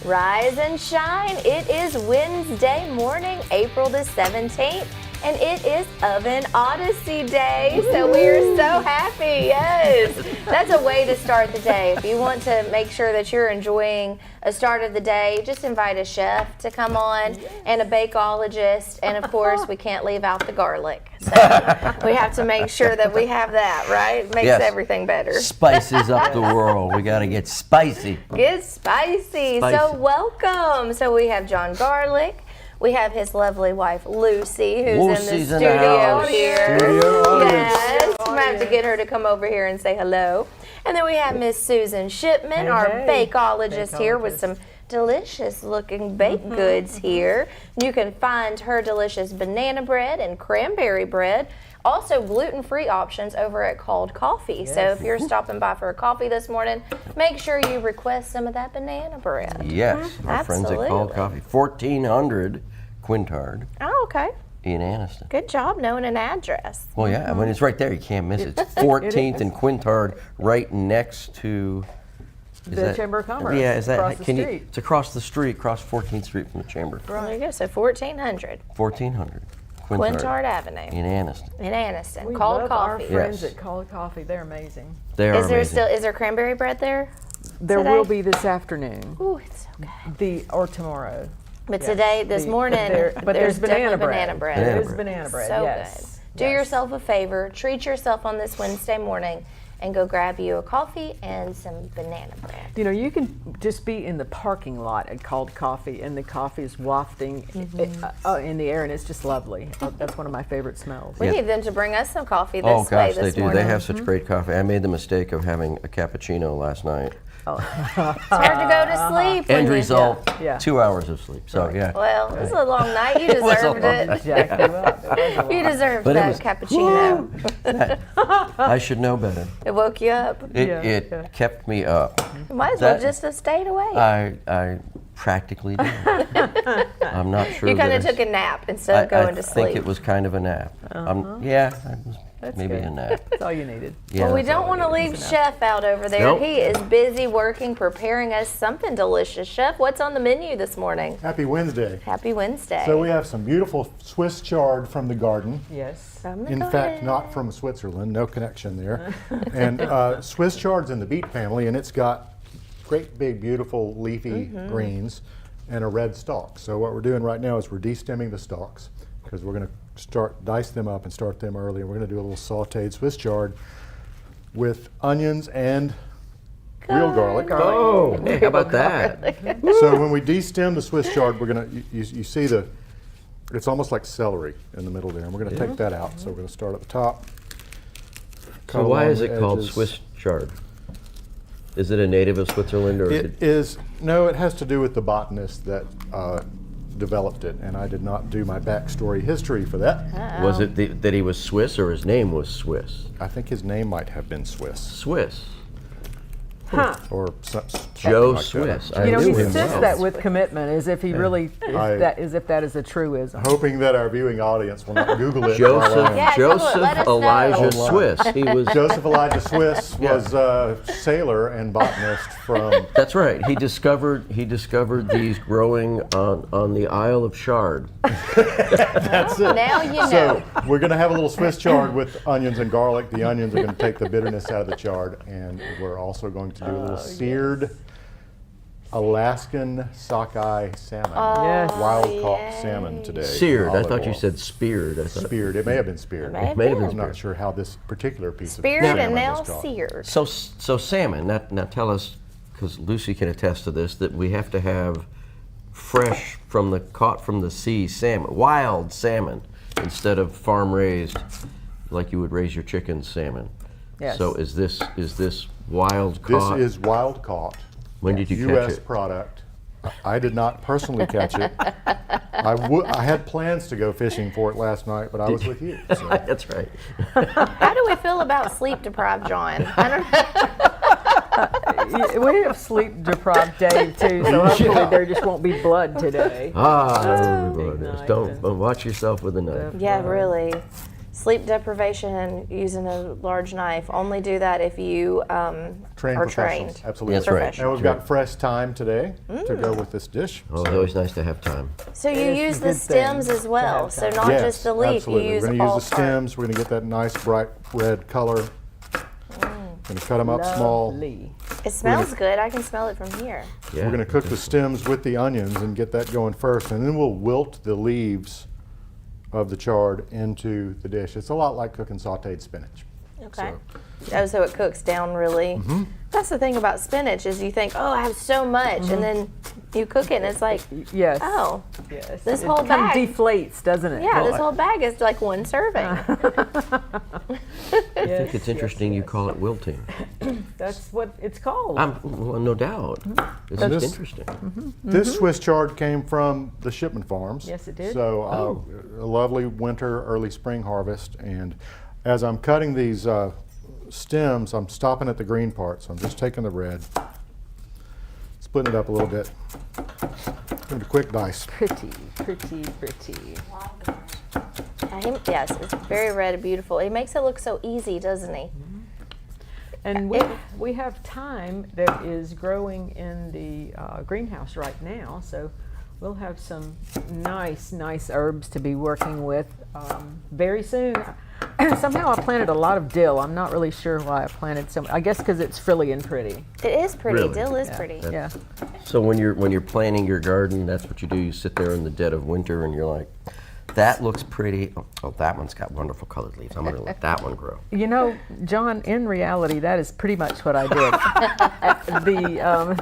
Rise and shine. It is Wednesday morning, April the 17th, and it is Oven Odyssey Day. So we are so happy. Yes. That's a way to start the day. If you want to make sure that you're enjoying a start of the day, just invite a chef to come on and a bakeologist. And of course, we can't leave out the garlic. So we have to make sure that we have that, right? It makes everything better. Spices up the world. We got to get spicy. Get spicy. So welcome. So we have John Garlic. We have his lovely wife, Lucy, who's in the studio here. Yes, we might have to get her to come over here and say hello. And then we have Miss Susan Shipman, our bakeologist here with some delicious looking baked goods here. You can find her delicious banana bread and cranberry bread. Also gluten-free options over at Called Coffee. So if you're stopping by for a coffee this morning, make sure you request some of that banana bread. Yes, our friends at Called Coffee. 1400 Quintard. Oh, okay. In Anniston. Good job knowing an address. Well, yeah, I mean, it's right there. You can't miss it. It's 14th and Quintard, right next to the Chamber of Commerce. Yeah, is that across the street? It's across the street, across 14th Street from the Chamber. Right. There you go. So 1400. 1400 Quintard Avenue. In Anniston. In Anniston. We Called love Coffee. our friends at Called Coffee. They're amazing. They are amazing. Is there cranberry bread there? There will be this afternoon. Ooh, it's so good. Or tomorrow. But today, this morning, there's banana bread. bread. There's banana bread, So yes. good. Do yourself a favor. Treat yourself on this Wednesday morning and go grab you a coffee and some banana bread. You know, you can just be in the parking lot at Called Coffee, and the coffee is wafting in the air, and it's just lovely. That's one of my favorite smells. We need them to bring us some coffee Oh, this gosh, way this they do. morning. They have such great coffee. I made the mistake of having a cappuccino last night. It's hard to go to sleep. End result, 2 hours of sleep. So, Well, it was a long night. You deserved it. You deserved that cappuccino. I should know better. It woke you up. It kept me up. You might as well just have stayed awake. I practically did. I'm not sure. You kind of took a nap instead of going to sleep. I think it was kind of a nap. Maybe a nap. That's all you needed. Yeah, well, we don't want to leave Chef out over there. Nope. He is busy working, preparing us something delicious. Chef, what's on the menu this morning? Happy Wednesday. Happy Wednesday. So we have some beautiful Swiss chard from the garden. Yes. In fact, not from Switzerland, no connection there. And Swiss chard's in the beet family, and it's got great big beautiful leafy greens and a red stalk. So what we're doing right now is we're destemming the stalks because we're going to dice them up and start them early. And we're going to do a little sauteed Swiss chard with onions and real garlic. Oh, hey, how about that? So when we destem the Swiss chard, we're going to, you see it's almost like celery in the middle there. And we're going to take that out. So we're going to start at the top. So why is it called Swiss chard? Is it a native of Switzerland? Or it has to do with the botanist that developed it, and I did not do my backstory history for that. Was it that he was Swiss, or his name was Swiss? I think his name might have been Swiss. Swiss. Or Joe like Swiss. You know, he says that with commitment, as if he really, that is a truism. Hoping that our viewing audience will not Google it. Joseph Elijah Swiss. He was Joseph Elijah Swiss was a sailor and botanist from. That's right. He discovered these growing on the Isle of Chard. That's it. Now you know. So we're going to have a little Swiss chard with onions and garlic. The onions are going to take the bitterness out of the chard, and we're also going to do a little seared Alaskan sockeye salmon, wild caught salmon today. Seared. I thought you said speared. Speared. It may have been speared. It may have been. I'm not sure how this particular piece Speared of salmon and now was caught. seared. So salmon. Now tell us, because Lucy can attest to this, that we have to have fresh caught from the sea salmon, wild salmon, instead of farm raised, like you would raise your chickens salmon. Yes. So is this wild caught? This is wild caught. When did you catch U.S. it? product. I did not personally catch it. I had plans to go fishing for it last night, but I was with you. So. That's right. How do we feel about sleep-deprived John? I don't know. We have sleep-deprived Dave, too, so hopefully there just won't be blood today. Don't watch yourself with a knife. Yeah, really. sleep deprivation using a large knife. Only do that if you are professionals. trained. Absolutely. That's right. Professional. And we've got fresh thyme today to go with this dish. Oh, it's always nice to have time. So you It is a use the good stems thing as well. to So have not Yes, just the leaf. absolutely. You use We're going to all use the part. stems. We're going to get that nice bright red color. Going to cut them up small. Lovely. It smells good. I can smell it from here. Yeah. We're going to cook the stems with the onions and get that going first, and then we'll wilt the leaves of the chard into the dish. It's a lot like cooking sautéed spinach. Okay. So it cooks down really. Mm-hmm. That's the thing about spinach is you think, oh, I have so much, and then you cook it and it's like, Yes. oh, Yes. this it whole kind of bag. deflates, doesn't it? Yeah, Well, this whole bag is like one serving. I think it's interesting you call it wilting. That's what it's called. Well, no doubt. It's And just this- interesting. This Swiss chard came from the Shipman Farms. Yes, it did. So a lovely winter, early spring harvest. And as I'm cutting these stems, I'm stopping at the green part. So I'm just taking the red, splitting it up a little bit. Give it a quick dice. Pretty, pretty, pretty. Yes, it's very red and beautiful. It makes it look so easy, doesn't he? And we have thyme that is growing in the greenhouse right now, so we'll have some nice herbs to be working with very soon. Somehow I planted a lot of dill. I'm not really sure why I planted some. I guess because it's frilly and pretty. It is pretty. Really? Dill is pretty. Yeah. So when you're planting your garden, that's what you do. You sit there in the dead of winter and you're like, that looks pretty. Oh, that one's got wonderful colored leaves. I'm going to let that one grow. You know, John, in reality, that is pretty much what I did.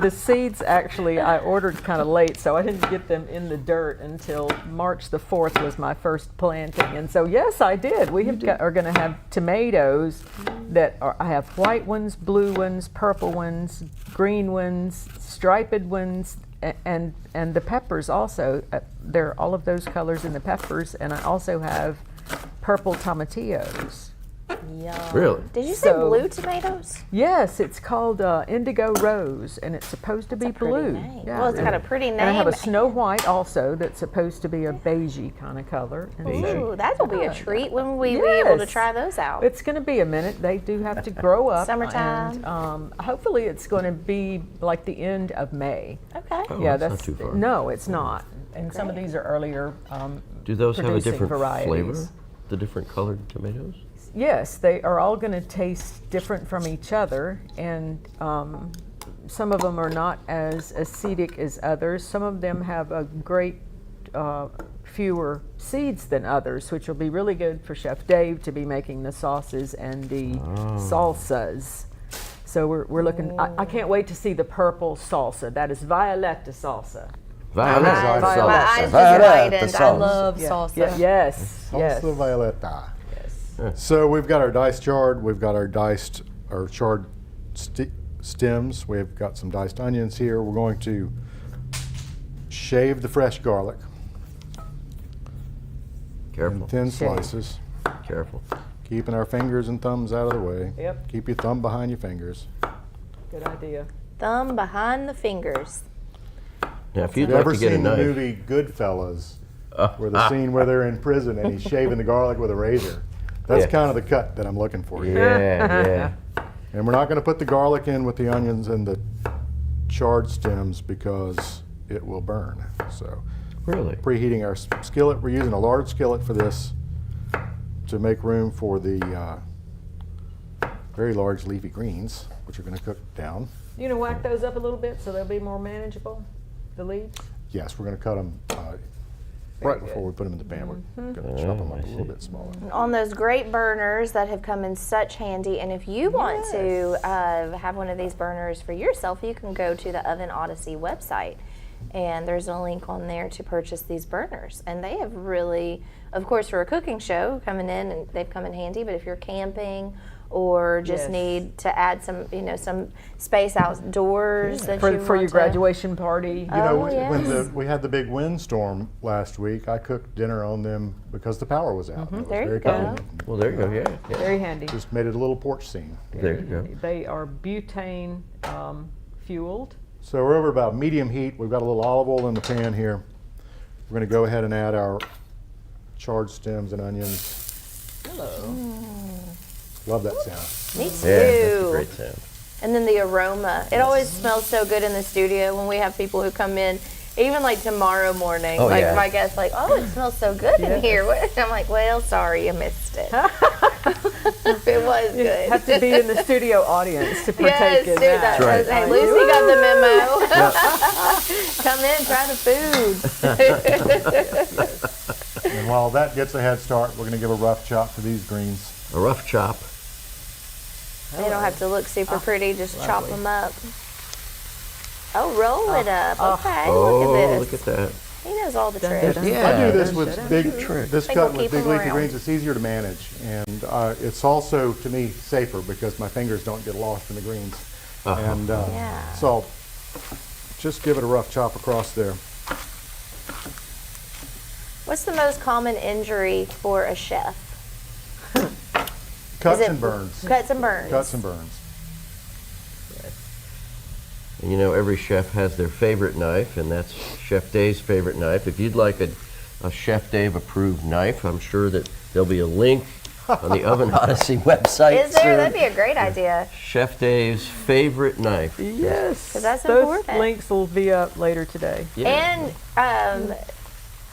The seeds, actually, I ordered kind of late, so I didn't get them in the dirt until March the 4th was my first planting. And so, yes, I did. We are going to have tomatoes that I have white ones, blue ones, purple ones, green ones, striped ones, and the peppers also. There are all of those colors in the peppers, and I also have purple tomatillos. Yum. Really? Did you say So- blue tomatoes? Yes, it's called indigo rose, and it's supposed to be Pretty blue. name. Yeah. Well, it's got a pretty name. And I have a snow white also that's supposed to be a beigey kind of color. And so Ooh, that will be a Yeah. treat when we be able to Yes. try those out. it's going to be a minute. They do have to grow up. Summertime. And hopefully it's going to be like the end of May. Okay. Oh, Yeah, that's not too far. No, it's not. And some of these are earlier. Do those have a producing different varieties. flavor? The different colored tomatoes? Yes, they are all going to taste different from each other, and some of them are not as acidic as others. Some of them have a great fewer seeds than others, which will be really good for Chef Dave to be making the sauces and the salsas. So we're looking. I can't wait to see the purple salsa. That is Violetta salsa. Violet My salsa. eyes just Violet widened. I salsa. love Yeah. salsa. Yeah, yes. Yes. Salsa Violetta. Yes. So we've got our diced chard, we've got our chard stems, we've got some diced onions here. We're going to shave the fresh garlic Careful, in thin Shave. slices, careful. keeping our fingers and thumbs out of the way. Yep. Keep your thumb behind your fingers. Good idea. Thumb behind the fingers. Now, if you'd Have you like ever to get a seen the knife, movie Goodfellas, where the scene where they're in prison and he's shaving the garlic with a razor? That's Yeah. kind of the cut that I'm looking for here. yeah. And we're not going to put the garlic in with the onions and the chard stems because it will burn. So Really? preheating our skillet. We're using a large skillet for this to make room for the very large leafy greens, which are going to cook down. You gonna whack those up a little bit so they'll be more manageable, the leaves? Yes, we're going to cut them right before we put them in the pan. We're going to chop them up a little bit smaller. On those great burners that have come in such handy, and if you want to have one of these burners for yourself, you can go to the Oven Odyssey website, and there's a link on there to purchase these burners. And they have really, of course, for a cooking show coming in, and they've come in handy. But if you're camping or just Yes. need to add some, some space outdoors that you For want your to- graduation party. You know, Oh, when yes. we had the big windstorm last week, I cooked dinner on them because the power was out. It was There you very go. convenient. Well, there you go. Yeah. Very handy. Just made it a little porch scene. There you go. They are butane fueled. So we're over about medium heat. We've got a little olive oil in the pan here. We're going to go ahead and add our chard stems and onions. Love that sound. Me too. Yeah, that's a great sound. And then the aroma. It always smells so good in the studio when we have people who come in, even like tomorrow morning. Oh, like yeah. my guests like, oh, it smells so good in here. I'm like, well, sorry, you missed it. It was You good. have to be in the studio audience to partake Yes, in dude, that. right. Hey, Lucy got the memo. Come in, try the food. And while that gets a head start, we're going to give a rough chop to these greens. A rough chop. They don't have to look super pretty, just chop them up. Oh, roll it up. Okay, Oh, look at look this. at that. He knows all the Dun, dun, tricks. dun. Yeah. I do this Good with big, trick. this Think cut we'll with keep big them leafy around. greens. It's easier to manage, and it's also to me safer because my fingers don't get lost in the greens. And Yeah. so just give it a rough chop across there. What's the most common injury for a chef? Cuts Is it and burns. Cuts and burns. Cuts and burns. And you know, every chef has their favorite knife, and that's Chef Dave's favorite knife. If you'd like a Chef Dave approved knife, I'm sure that there'll be a link on the Oven Odyssey website. Is there? soon. That'd be a great idea. Chef Dave's favorite knife. Yes. 'Cause that's Those important. links will be up later today. Yeah. And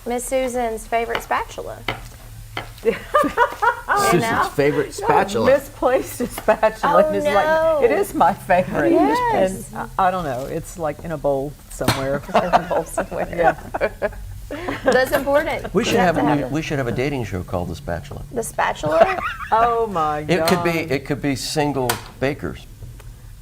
Miss Susan's favorite spatula. Susan's favorite spatula. Misplaced spatula. Oh, is no. like, it is my favorite. Yes. And I don't know. It's like in a bowl somewhere. Bowl somewhere. Yeah. That's important. We should You have to a we should have a dating show called The Spatula. the spatula. Oh my God. It could be single bakers.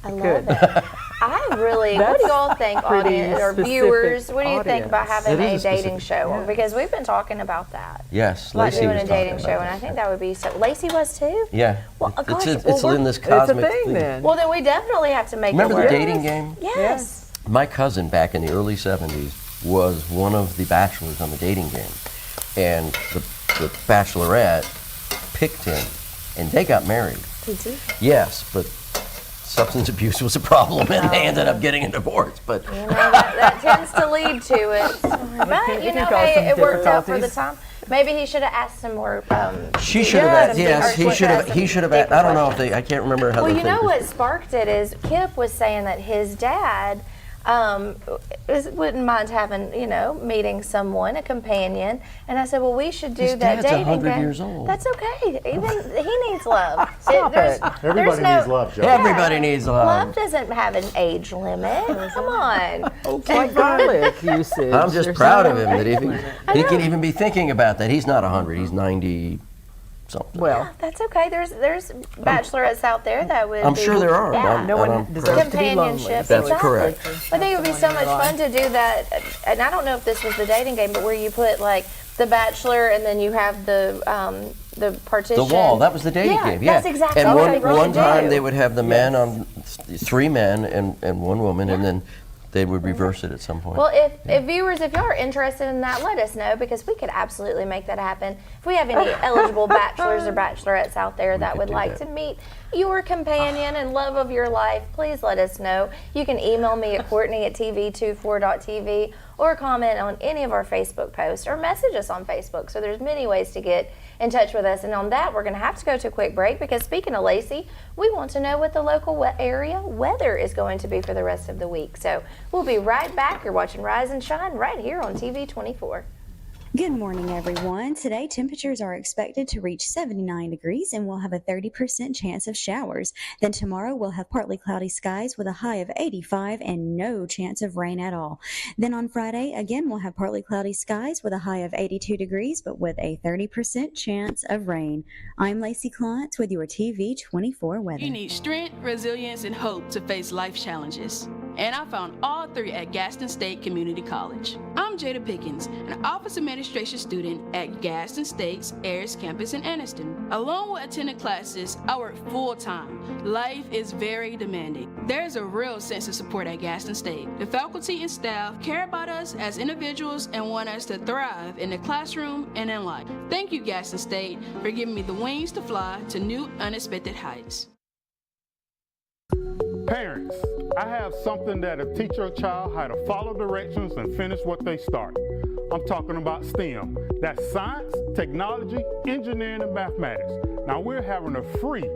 I love Good. it. I really. What do y'all think, pretty audience or specific viewers? What do you think about audience. having It a is a dating specific- show? Because we've been talking about that. Yes, About Lacey doing was a dating talking show, about and I that. think that would be so. Lacey was too. Yeah, Well, gosh, it's well, in this It's a cosmic thing then. Well, then we definitely have to make Remember it the work. dating game? Yes. My cousin back in the early 70s was one of the bachelors on the dating game. And the bachelorette picked him, and they got married. TT. Yes, but substance abuse was a problem, and they ended up getting a divorce. But You know, that tends to lead to it. But, you can know, cause hey, some it worked out for the difficulties. time. Maybe he should have asked some more. she should have. some Yes, deeper- he should have. some He should have. deeper I don't know if questions. they. I can't remember how. Well, the you know thing- what sparked it is Kip was saying that his dad wouldn't mind having, you know, meeting someone, a companion. And I said, well, we should do His that dad's dating 100 game. years old. That's okay. Even he needs love. Stop There's- it. there's Everybody no- needs love, Joe. Everybody needs love. Love doesn't have an age limit. Come on. Like garlic usage. I'm just There's proud no of him that age limit. he can even be thinking about that. He's not 100. He's 90 something. Well, That's okay. There's bachelorettes out there that would. I'm be- sure there are. Yeah. no one deserves to be lonely. Companionship. That's exactly. correct. I think it would be so much fun to do that. And I don't know if this was the dating game, but where you put like the bachelor and then you have the partition. The wall. That was the dating Yeah, game. Yeah. that's exactly and what one, they really one time do. they would have the men on 3 men and 1 woman, and then they would reverse it at some point. Well, if viewers, if y'all are interested in that, let us know because we could absolutely make that happen. If we have any eligible bachelors or bachelorettes out there that could would do like that. to meet your companion and love of your life, please let us know. You can email me at Courtney@tv24.tv or comment on any of our Facebook posts or message us on Facebook. So there's many ways to get in touch with us. And on that, we're going to have to go to a quick break because speaking of Lacey, we want to know what the local area weather is going to be for the rest of the week. So we'll be right back. You're watching Rise and Shine right here on TV24. Good morning, everyone. Today, temperatures are expected to reach 79 degrees and we'll have a 30% chance of showers. Then tomorrow, we'll have partly cloudy skies with a high of 85 and no chance of rain at all. Then on Friday, again, we'll have partly cloudy skies with a high of 82 degrees, but with a 30% chance of rain. I'm Lacey Klontz with your TV24 weather. You need strength, resilience, and hope to face life challenges. And I found all 3 at Gaston State Community College. I'm Jada Pickens, an office administration student at Gaston State's Ayers campus in Anniston. Along with attending classes, I work full-time. Life is very demanding. There's a real sense of support at Gaston State. The faculty and staff care about us as individuals and want us to thrive in the classroom and in life. Thank you, Gaston State, for giving me the wings to fly to new, unexpected heights. Parents, I have something that'll teach your child how to follow directions and finish what they start. I'm talking about STEM. That's science, technology, engineering, and mathematics. Now we're having a free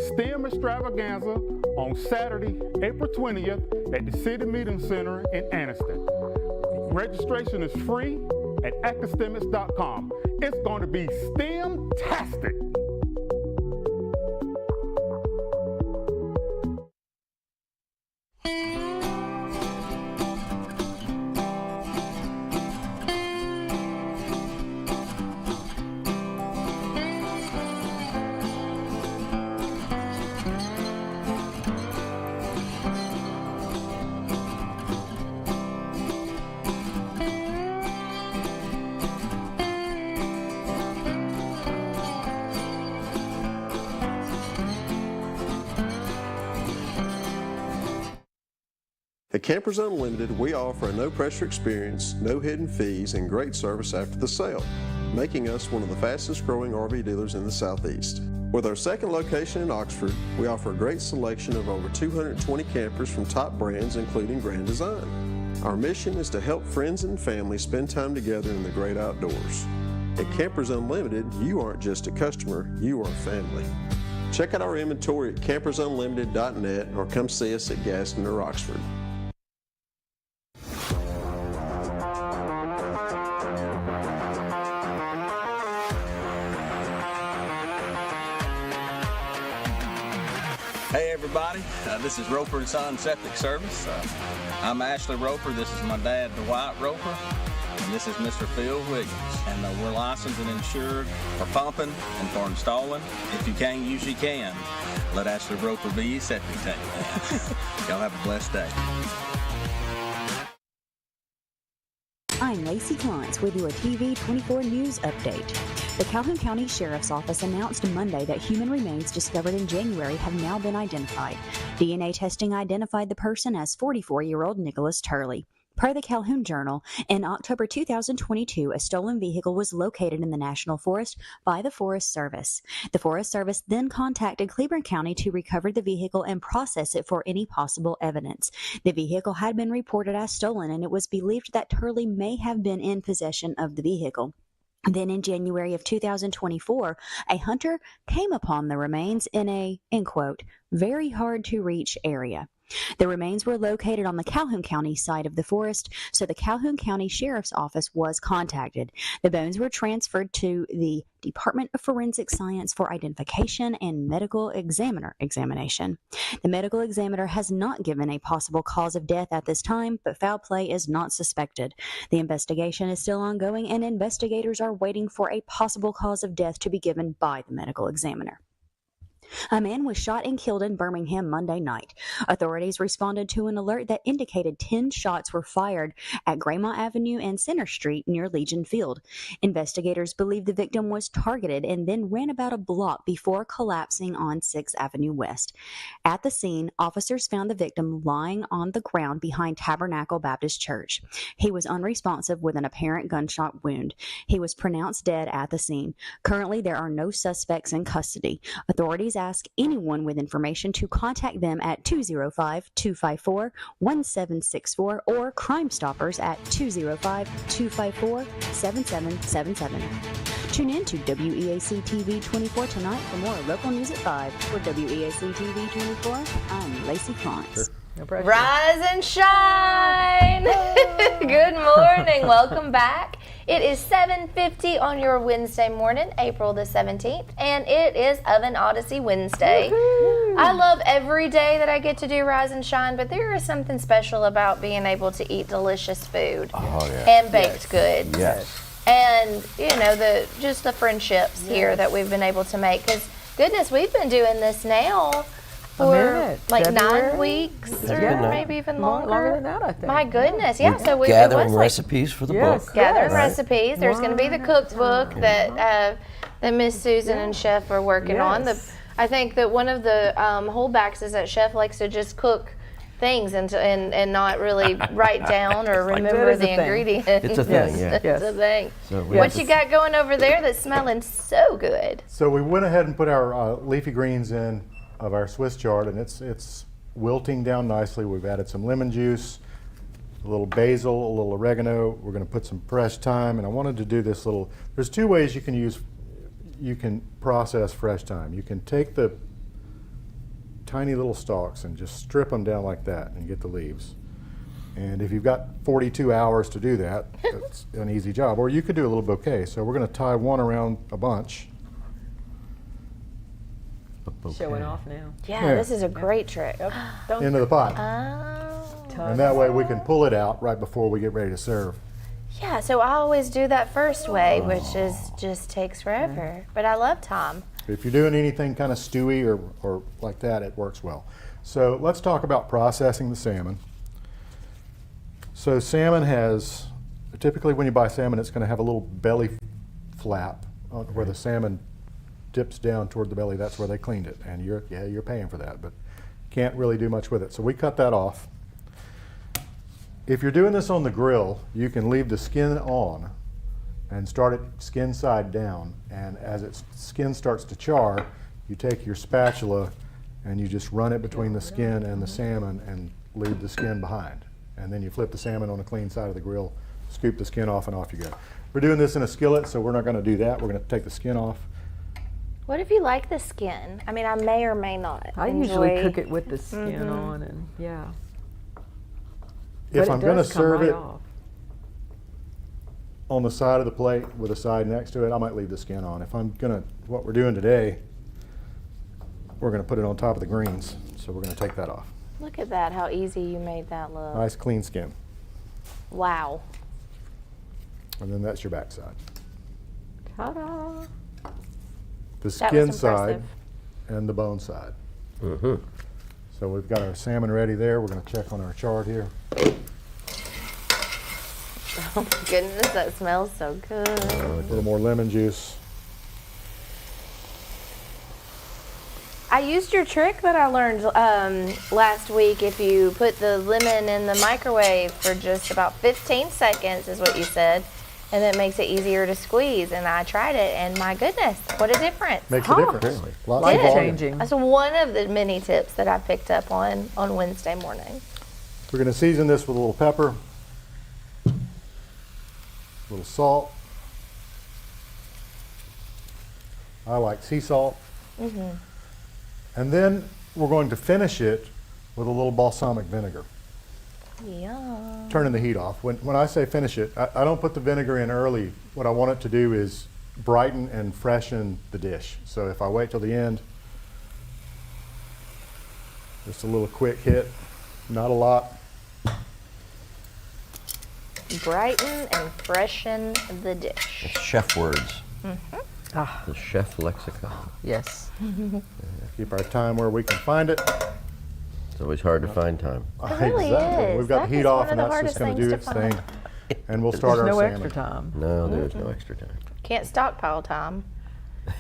STEM extravaganza on Saturday, April 20th at the City Meeting Center in Anniston. Registration is free at academics.com. It's going to be STEM-tastic. At Campers Unlimited, we offer a no-pressure experience, no hidden fees, and great service after the sale, making us one of the fastest-growing RV dealers in the Southeast. With our second location in Oxford, we offer a great selection of over 220 campers from top brands, including Grand Design. Our mission is to help friends and family spend time together in the great outdoors. At Campers Unlimited, you aren't just a customer, you are family. Check out our inventory at campersunlimited.net or come see us at Gaston or Oxford. Hey everybody, this is Roper & Son Septic Service. I'm Ashley Roper, this is my dad Dwight Roper, and this is Mr. Phil Wiggins. And we're licensed and insured for pumping and for installing. If you can't use, you can. Let Ashley Roper be your septic tank man. Y'all have a blessed day. I'm Lacey Klontz with your TV 24 News Update. The Calhoun County Sheriff's Office announced Monday that human remains discovered in January have now been identified. DNA testing identified the person as 44-year-old Nicholas Turley. Per the Calhoun Journal, in October 2022, a stolen vehicle was located in the National Forest by the Forest Service. The Forest Service then contacted Cleburne County to recover the vehicle and process it for any possible evidence. The vehicle had been reported as stolen, and it was believed that Turley may have been in possession of the vehicle. Then in January of 2024, a hunter came upon the remains in a, end quote, very hard to reach area. The remains were located on the Calhoun County side of the forest, so the Calhoun County Sheriff's Office was contacted. The bones were transferred to the Department of Forensic Science for identification and medical examination. The medical examiner has not given a possible cause of death at this time, but foul play is not suspected. The investigation is still ongoing, and investigators are waiting for a possible cause of death to be given by the medical examiner. A man was shot and killed in Birmingham Monday night. Authorities responded to an alert that indicated 10 shots were fired at Graymont Avenue and Center Street near Legion Field. Investigators believe the victim was targeted and then ran about a block before collapsing on 6th Avenue West. At the scene, officers found the victim lying on the ground behind Tabernacle Baptist Church. He was unresponsive with an apparent gunshot wound. He was pronounced dead at the scene. Currently, there are no suspects in custody. Authorities ask anyone with information to contact them at 205-254-1764 or Crime Stoppers at 205-254-7777. Tune in to WEAC TV 24 tonight for more local news at 5. For WEAC TV 24, I'm Lacey Klontz. Rise and shine! Good morning. Welcome back. It is 7:50 on your Wednesday morning, April the 17th, and it is Oven Odyssey Wednesday. Woo-hoo. I love every day that I get to do Rise and Shine, but there is something special about being able to eat delicious food and baked goods. Yes. And, you know, just the friendships here that we've been able to make. Because, goodness, we've been doing this now for like February? 9 weeks or maybe even longer. Than that, I think. My goodness, yeah. So we gathering recipes for the book. Gathering recipes. There's going to be the cookbook that Miss Susan and Chef are working on. I think that one of the holdbacks is that Chef likes to just cook things and not really write down or remember the ingredients. It's a thing, It's a thing. So what you got going over there that's smelling so good? So we went ahead and put our leafy greens in of our Swiss chard, and it's wilting down nicely. We've added some lemon juice, a little basil, a little oregano. We're going to put some fresh thyme, and I wanted to do this little. There's two ways you can process fresh thyme. You can take the tiny little stalks and just strip them down like that and get the leaves. And if you've got 42 hours to do that, it's an easy job. Or you could do a little bouquet. So we're going to tie one around a bunch. Showing off now. Yeah, this is a great trick. Into the pot. Oh. And that way we can pull it out right before we get ready to serve. Yeah, so I always do that first way, which is just takes forever. But I love thyme. If you're doing anything kind of stewy or like that, it works well. So let's talk about processing the salmon. So salmon has, typically when you buy salmon, it's going to have a little belly flap where the salmon dips down toward the belly. That's where they cleaned it, and you're paying for that, but can't really do much with it. So we cut that off. If you're doing this on the grill, you can leave the skin on and start it skin side down, and as its skin starts to char, you take your spatula and you just run it between the skin and the salmon and leave the skin behind. And then you flip the salmon on a clean side of the grill, scoop the skin off, and off you go. We're doing this in a skillet, so we're not going to do that. We're going to take the skin off. What if you like the skin? I mean, I may or may not. I usually cook it with the skin on, and If I'm going to serve it off. on the side of the plate with a side next to it, I might leave the skin on. If I'm going to, what we're doing today, we're going to put it on top of the greens, so we're going to take that off. Look at that, how easy you made that look. Nice clean skin. Wow. And then that's your back side. Ta-da! The That skin was side impressive. and the bone side. Mm-hmm. So we've got our salmon ready there. We're going to check on our chart here. Oh my goodness, that smells so good. A little more lemon juice. I used your trick that I learned last week. If you put the lemon in the microwave for just about 15 seconds, is what you said, and it makes it easier to squeeze. And I tried it, and my goodness, what a difference. Makes a difference. Really? Lots of Did. volume. Changing. That's one of the many tips that I picked up on Wednesday morning. We're going to season this with a little pepper, a little salt. I like sea salt. And then we're going to finish it with a little balsamic vinegar. Yum. Turning the heat off. When I say finish it, I don't put the vinegar in early. What I want it to do is brighten and freshen the dish. So if I wait till the end, just a little quick hit, not a lot. Brighten and freshen the dish. It's chef words. Ah, The chef lexicon. yes. Keep our time where we can find it. It's always hard to find time. It really Exactly. is. We've got That the heat is off, one of and the that's just hardest going to do things its to thing. find. And we'll start There's our no salmon. extra time. No, there's no extra time. Can't stockpile time.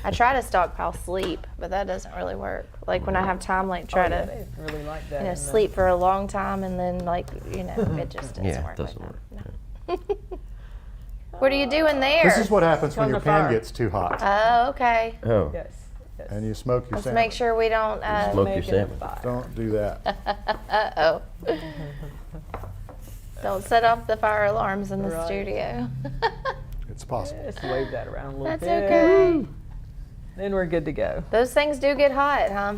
I try to stockpile sleep, but that doesn't really work. Like when I have time, like try to They really like that. in the- sleep for a long time, and then like it just doesn't Yeah, work. it doesn't like work. that. No. What are you doing there? This is what happens when on your the pan fire. gets too hot Oh, okay. Oh, Yes. Yes. and you smoke your Let's salmon. make sure we don't. smoke your Making salmon. a fire. Don't do that. Oh. Don't set off the fire alarms in the Right. studio. It's possible. Just wave that around a little That's bit. okay. Then we're good to go. Those things do get hot, huh?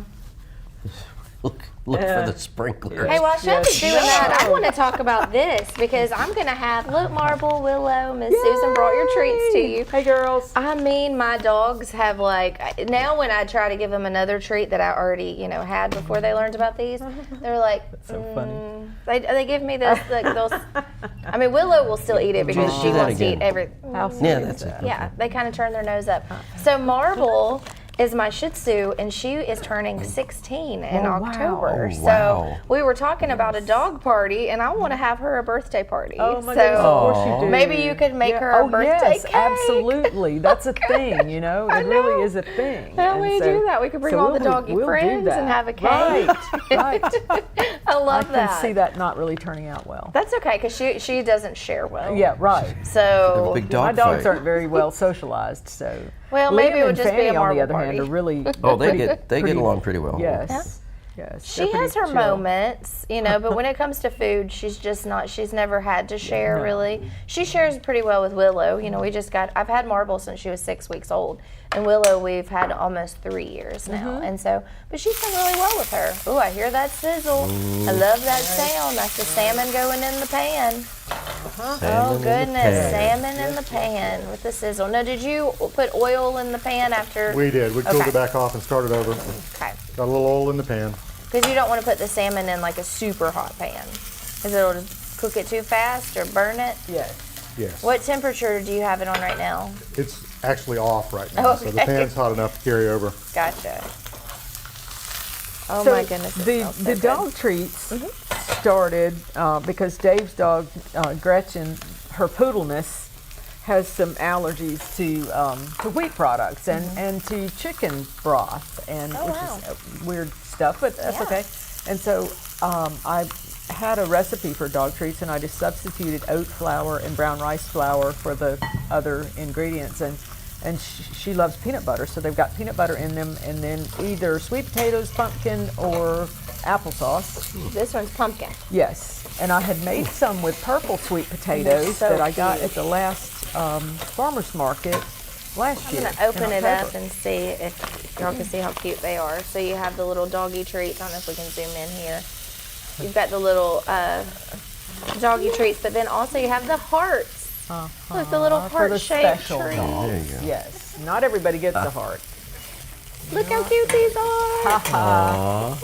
Look for the sprinklers. Hey, while Chef is Yes. doing that, I want to talk about this because I'm going to have, look, Marble, Willow, Miss Susan brought your treats to you. Hey, girls. I mean, my dogs have like, now when I try to give them another treat that I already, had before they learned about these, they're like, so funny. They give me this, like, those, I mean, Willow will still eat it because Do she that wants to eat again. everything. How Yeah, sweet that's is it. that? Yeah, they kind of turn their nose up. So Marble is my Shih Tzu, and she is turning 16 in Oh, wow. October. Oh, wow. So we were talking about a dog party, and I want to have her a birthday party. Oh my so goodness, of course you do. maybe you could make her a birthday yes, cake. absolutely. That's a thing, It I really know. is a thing. How And we do that? We could bring all the doggy we'll do friends and that. have a cake. Right, right. I love I can that. see that not really turning out well. That's okay, because she doesn't share well. Yeah, right. So Big My dog dogs fight. aren't very well socialized, so. Well, maybe Liam it would and just be Fanny, a on the marble other party. hand, are really. Oh, they pretty- get pretty- along pretty well. Yes. Yes, She has her moments, you know, but when it comes to food, she's just not, she's never had to share really. She shares pretty well with Willow. You know, I've had Marble since she was 6 weeks old. And Willow, we've had almost 3 years now. And so, but she's done really well with her. Ooh, I hear that sizzle. I love that sound. That's the salmon going in the pan. Oh goodness, salmon in the pan with the sizzle. Now, did you put oil in the pan after? We did. We cooled it back off and started over. Okay. Got a little oil in the pan. Because you don't want to put the salmon in like a super hot pan, because it'll just cook it too fast or burn it. Yes. Yes. What temperature do you have it on right now? It's actually off right now, so the pan's hot enough to carry over. Gotcha. Oh So my goodness. The dog treats started because Dave's dog, Gretchen, her poodleness, has some allergies to wheat products and to chicken broth, and which is weird stuff, but that's okay. And so I had a recipe for dog treats, and I just substituted oat flour and brown rice flour for the other ingredients, and she loves peanut butter, so they've got peanut butter in them, and then either sweet potatoes, pumpkin, or applesauce. This one's pumpkin. Yes, and I had made some with purple sweet potatoes that I got at the last farmer's market last year. I'm going to open it up and see if y'all can see how cute they are. So you have the little doggy treats. I don't know if we can zoom in here. You've got the little doggy treats, but then also you have the hearts. Look, the little heart-shaped treats. There you go. Yes, not everybody gets a heart. Look how cute these are.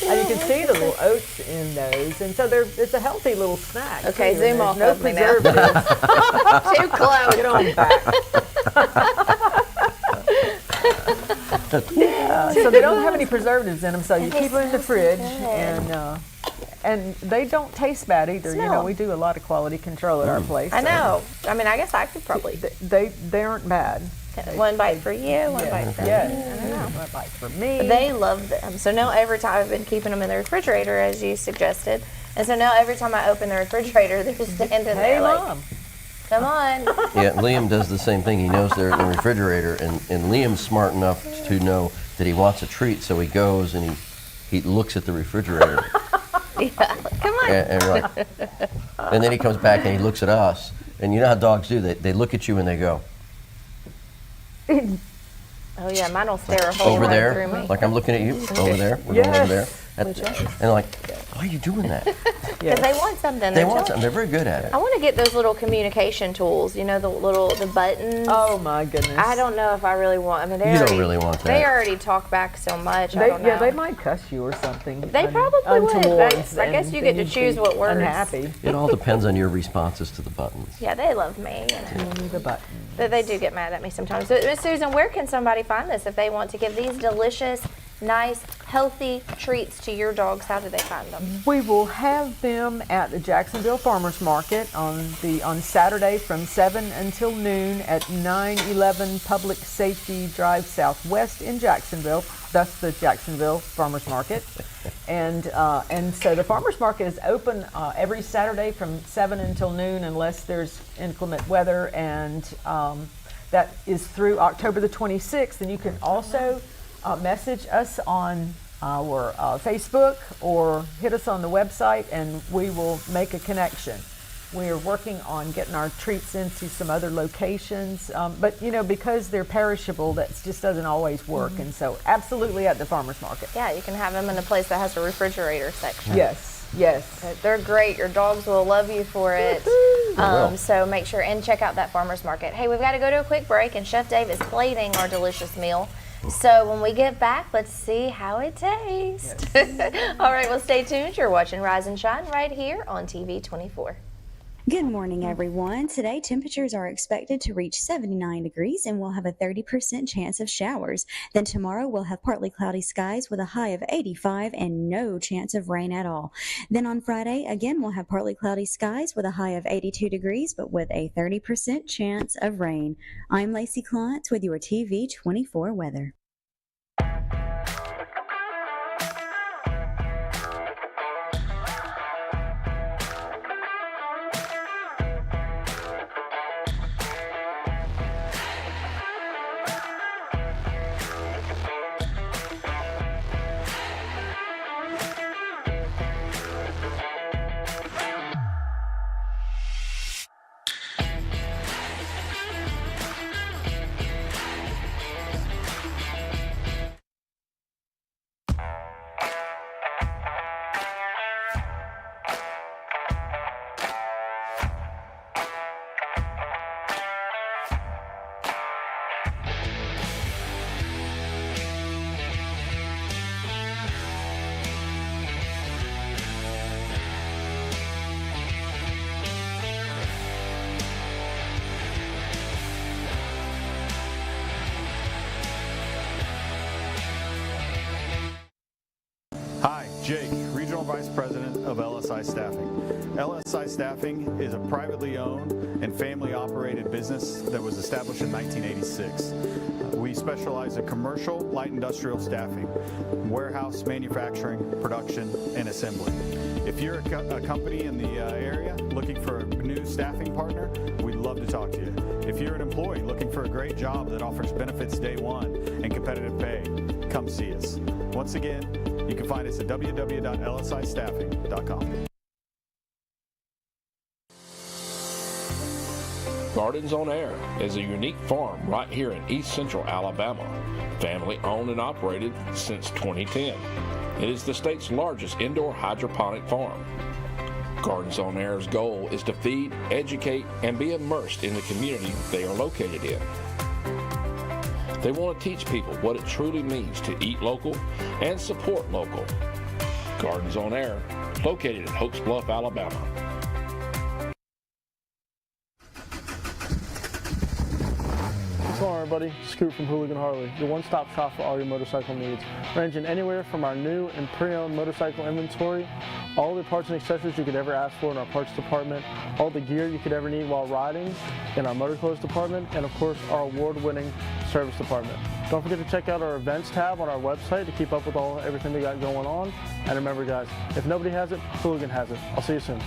And you can see the little oats in those, and so it's a healthy little snack. Okay, too, zoom off no of me now. preservatives. Too close. Get on back. So they don't have any preservatives in them, so you keep them in the fridge, and they don't taste bad either. You know, we do a lot of quality control at our place. I know. I mean, I guess I could probably. They aren't bad. One bite for you, one bite for me. I don't know. One bite for me. They love them. So now every time I've been keeping them in the refrigerator, as you suggested. And so now every time I open the refrigerator, they're standing there like, Mom. come on. Yeah, Liam does the same thing. He knows they're in the refrigerator, and Liam's smart enough to know that he wants a treat, so he goes and he looks at the refrigerator. Yeah, come on. And then he comes back and he looks at us. And you know how dogs do, they look at you and they go, Oh yeah, mine will stare a hole over right there, through me. like I'm looking at you, over there, we're going over there. And like, why are you doing that? Because they want something. They want something, they're very good at it. I want to get those little communication tools, you know, the buttons. Oh my goodness. I don't know if I really want, I mean, You don't really want that. They already talk back so much, I don't know. Yeah, they might cuss you or something. They probably would, but I guess you get to you'd choose be what words. Unhappy. It all depends on your responses to the buttons. Yeah, they love me, you know. The button. But they do get mad at me sometimes. So, Miss Susan, where can somebody find this if they want to give these delicious, nice, healthy treats to your dogs? How do they find them? We will have them at the Jacksonville Farmers Market on Saturday from 7 until noon at 911 Public Safety Drive Southwest in Jacksonville. That's the Jacksonville Farmers Market. And so the Farmers Market is open every Saturday from 7 until noon unless there's inclement weather, and that is through October the 26th. And you can also message us on our Facebook or hit us on the website, and we will make a connection. We're working on getting our treats into some other locations, but you know, because they're perishable, that just doesn't always work. And so absolutely at the farmer's market. Yeah, you can have them in a place that has a refrigerator section. Yes, yes. They're great. Your dogs will love you for it. So make sure and check out that farmer's market. Hey, we've got to go to a quick break, and Chef Dave is plating our delicious meal. So when we get back, let's see how it tastes. Yes. All right, well, stay tuned. You're watching Rise and Shine right here on TV 24. Good morning, everyone. Today, temperatures are expected to reach 79 degrees and we'll have a 30% chance of showers. Then tomorrow, we'll have partly cloudy skies with a high of 85 and no chance of rain at all. Then on Friday, again, we'll have partly cloudy skies with a high of 82 degrees, but with a 30% chance of rain. I'm Lacey Clontz with your TV 24 weather. Jake, Regional Vice President of LSI Staffing. LSI Staffing is a privately owned and family-operated business that was established in 1986. We specialize in commercial, light industrial staffing, warehouse, manufacturing, production, and assembly. If you're a company in the area looking for a new staffing partner, we'd love to talk to you. If you're an employee looking for a great job that offers benefits day one and competitive pay, come see us. Once again, you can find us at www.lsistaffing.com. Gardens on Air is a unique farm right here in East Central Alabama, family owned and operated since 2010. It is the state's largest indoor hydroponic farm. Gardens on Air's goal is to feed, educate, and be immersed in the community they are located in. They want to teach people what it truly means to eat local and support local. Gardens on Air, located in Hopes Bluff, Alabama. Hello everybody, Scoot from Hooligan Harley, your one-stop shop for all your motorcycle needs, ranging anywhere from our new and pre-owned motorcycle inventory, all the parts and accessories you could ever ask for in our parts department, all the gear you could ever need while riding in our motor clothes department, and of course our award-winning service department. Don't forget to check out our events tab on our website to keep up with everything we got going on. And remember guys, if nobody has it, Hooligan has it. I'll see you soon.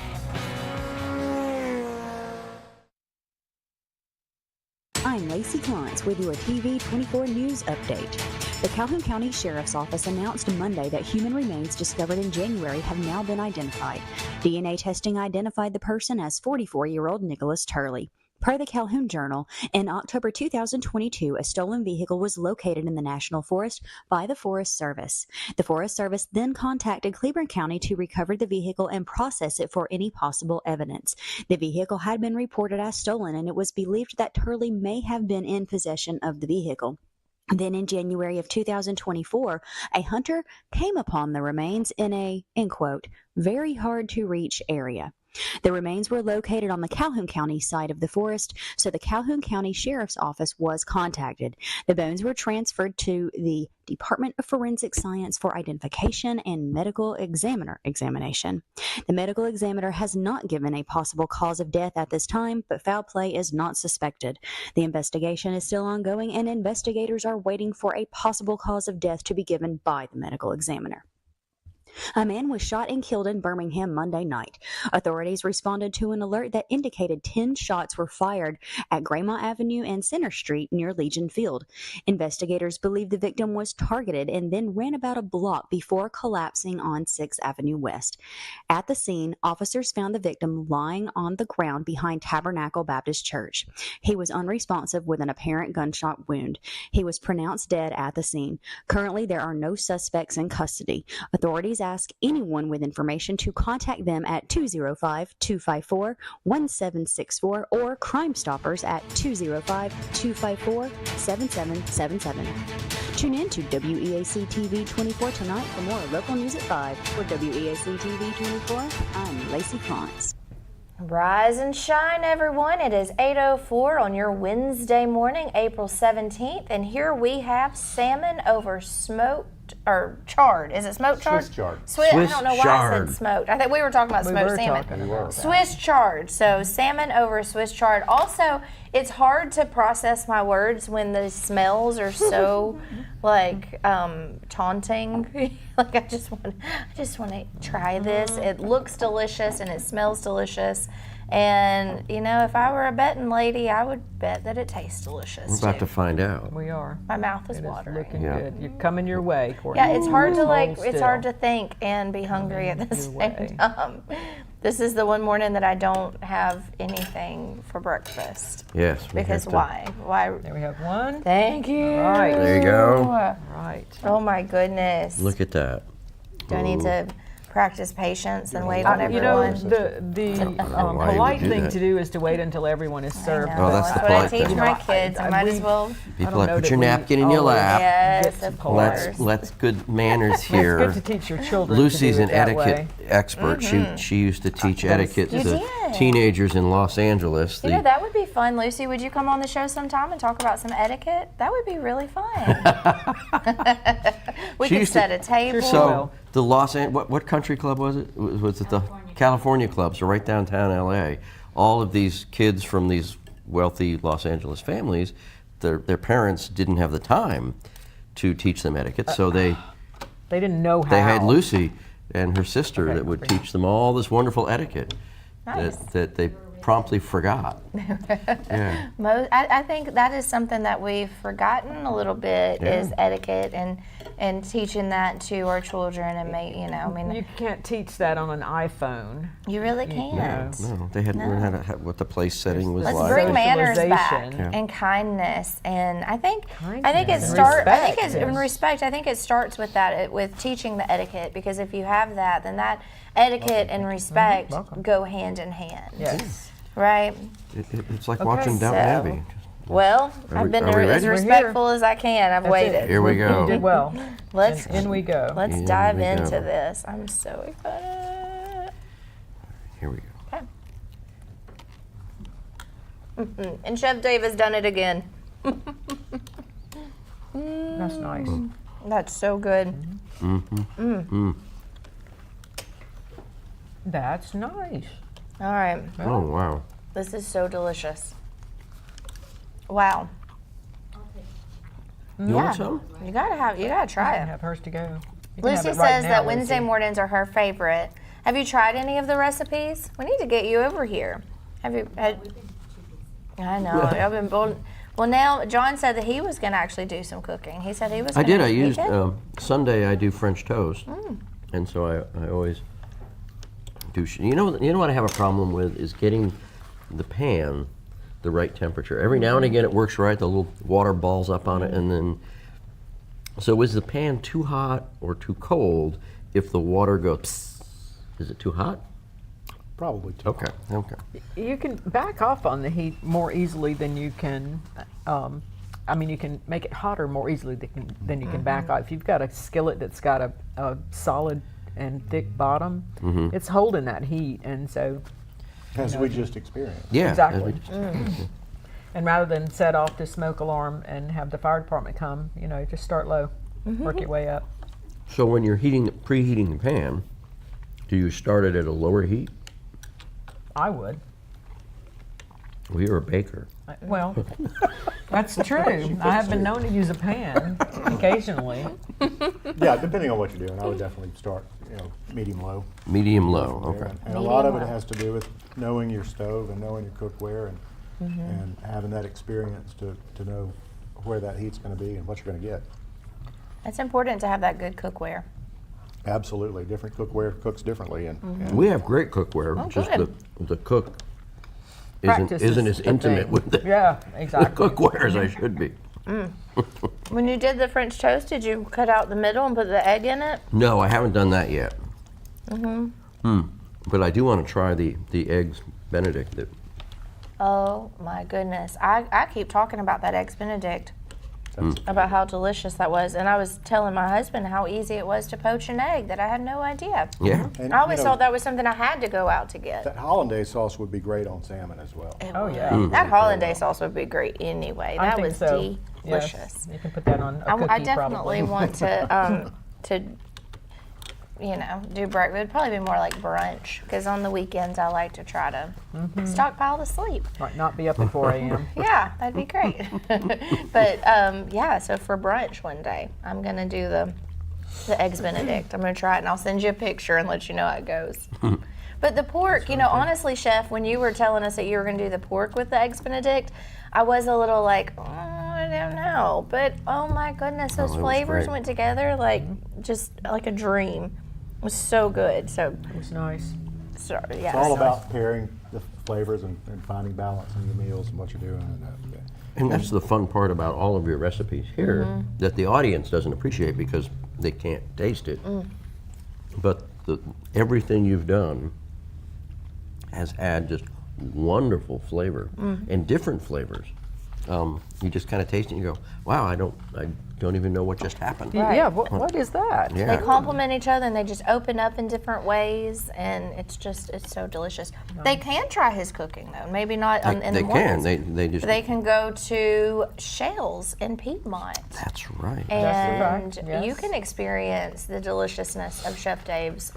I'm Lacey Klantz with your TV 24 News Update. The Calhoun County Sheriff's Office announced Monday that human remains discovered in January have now been identified. DNA testing identified the person as 44-year-old Nicholas Turley. Per the Calhoun Journal, in October 2022, a stolen vehicle was located in the National Forest by the Forest Service. The Forest Service then contacted Cleburne County to recover the vehicle and process it for any possible evidence. The vehicle had been reported as stolen, and it was believed that Turley may have been in possession of the vehicle. Then in January of 2024, a hunter came upon the remains in a, end quote, very hard to reach area. The remains were located on the Calhoun County side of the forest, so the Calhoun County Sheriff's Office was contacted. The bones were transferred to the Department of Forensic Science for identification and medical examination. The medical examiner has not given a possible cause of death at this time, but foul play is not suspected. The investigation is still ongoing, and investigators are waiting for a possible cause of death to be given by the medical examiner. A man was shot and killed in Birmingham Monday night. Authorities responded to an alert that indicated 10 shots were fired at Graymont Avenue and Center Street near Legion Field. Investigators believe the victim was targeted and then ran about a block before collapsing on 6th Avenue West. At the scene, officers found the victim lying on the ground behind Tabernacle Baptist Church. He was unresponsive with an apparent gunshot wound. He was pronounced dead at the scene. Currently, there are no suspects in custody. Authorities ask anyone with information to contact them at 205-254-1764 or Crime Stoppers at 205-254-7777. Tune in to WEAC TV 24 tonight for more local news at 5. For WEAC TV 24, I'm Lacey Klantz. Rise and shine, everyone. It is 8:04 on your Wednesday morning, April 17th, and here we have salmon over smoked or charred. Is it smoked charred? Swiss chard. I don't know why I said smoked. I think we were talking about smoked salmon. Swiss chard. So salmon over Swiss chard. Also, it's hard to process my words when the smells are so like taunting. Like I just want to try this. It looks delicious and it smells delicious. And, you know, if I were a betting lady, I would bet that it tastes delicious. We're about to find out. We are. My mouth is watering. Looking good. You're coming your way, Courtney. Yeah, it's hard to it's hard to think and be hungry at the same time. This is the one morning that I don't have anything for breakfast. Yes. Because why? Why? There we have one. Thank you. All right. There you go. Right. Oh my goodness. Look at that. Do I need to practice patience and wait on everyone? You know, the polite thing to do is to wait until everyone is served. Oh, that's the what polite I teach thing. my kids. I might as well. People like, put your napkin in your lap. Yes, of course. Let's good manners here. It's good to teach your children. Lucy's to do an it that etiquette way. expert. She used to teach etiquette to teenagers in Los Angeles. You know, that would be fun, Lucy. Would you come on the show sometime and talk about some etiquette? That would be really fun. We could set a table. So the what country club was it? Was it the California Club? So right downtown LA, all of these kids from these wealthy Los Angeles families, their parents didn't have the time to teach them etiquette, so they didn't know how. They had Lucy and her sister that would teach them all this wonderful etiquette that they promptly forgot. Yeah. I think that is something that we've forgotten a little bit is etiquette and teaching that to our children and you can't teach that on an iPhone. You really can't. No, they had to learn what the place setting was Let's like. bring manners back and kindness, and I think respect. I think it starts with that, with teaching the etiquette, because if you have that, then that etiquette and respect go hand in hand. Yes. Right. It's like watching Downton Abbey. Well, I've been as respectful as I can. I've waited. Here we go. You did well. In we go. Let's dive into this. I'm so excited. Here we go. And Chef Dave has done it again. That's nice. That's so good. That's nice. All right. Oh, wow. This is so delicious. Wow. You want some? You gotta try it. Have hers to go. Lucy says that Wednesday mornings are her favorite. Have you tried any of the recipes? We need to get you over here. Have you? I know. I've been bold. Well, now John said that he was going to actually do some cooking. He said he was. I did. I used Sunday. I do French toast, and so I always do. You know what I have a problem with is getting the pan the right temperature. Every now and again it works right. The little water balls up on it, and then. So is the pan too hot or too cold? If the water goes, psst, is it too hot? Probably too hot. Okay. You can back off on the heat more easily than you can. You can make it hotter more easily than you can back off. If you've got a skillet that's got a solid and thick bottom, it's holding that heat, and so. As we just experienced. Yeah. Exactly. And rather than set off the smoke alarm and have the fire department come, just start low, work your way up. So when you're preheating the pan, do you start it at a lower heat? I would. Well, you're a baker. Well, that's true. I have been known to use a pan occasionally. Yeah, depending on what you're doing, I would definitely start, medium-low. Medium-low, okay. And a lot of it has to do with knowing your stove and knowing your cookware and having that experience to know where that heat's going to be and what you're going to get. It's important to have that good cookware. Absolutely. Different cookware cooks differently. And we have great cookware, just the cook isn't as intimate with the cookware as I should be. When you did the French toast, did you cut out the middle and put the egg in it? No, I haven't done that yet. But I do want to try the eggs Benedict. Oh my goodness. I keep talking about that eggs Benedict, about how delicious that was. And I was telling my husband how easy it was to poach an egg, that I had no idea. Yeah. And, I always thought that was something I had to go out to get. That hollandaise sauce would be great on salmon as well. That hollandaise sauce would be great anyway. That was delicious. Yes. You can put that on a cookie I definitely want to do breakfast. It would probably be more like brunch, because on the weekends I like to try to stockpile to sleep. Might not be up at 4 a.m. Yeah, that'd be great. But so for brunch one day, I'm gonna do the eggs Benedict. I'm gonna try it, and I'll send you a picture and let you know how it goes. But the pork, honestly, Chef, when you were telling us that you were gonna do the pork with the eggs Benedict, I was a little like, I don't know. But oh my goodness, those flavors went together just like a dream. It was so good. So it was nice. It's all about pairing the flavors and finding balance in your meals and what you're doing. And that's the fun part about all of your recipes here that the audience doesn't appreciate because they can't taste it. But everything you've done has had just wonderful flavor and different flavors. You just kind of taste it and you go, wow, I don't even know what just happened. Right. Yeah, what is that? Yeah. They complement each other and they just open up in different ways, and it's so delicious. They can try his cooking though, maybe not in the mornings. They can go to Shell's in Piedmont. That's right. And Yes. you can experience the deliciousness of Chef Dave's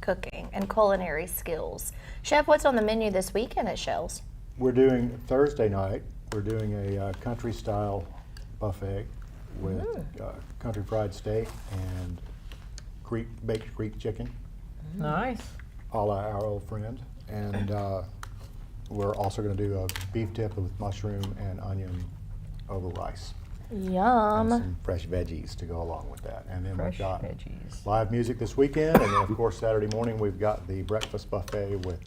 cooking and culinary skills. Chef, what's on the menu this weekend at Shell's? We're doing Thursday night. We're doing a country style buffet with country fried steak and baked Greek chicken, Nice. a la our old friend. And we're also going to do a beef tip with mushroom and onion over rice. Yum. And some fresh veggies to go along with that. And then Fresh we've got veggies. live music this weekend. And then, of course, Saturday morning we've got the breakfast buffet with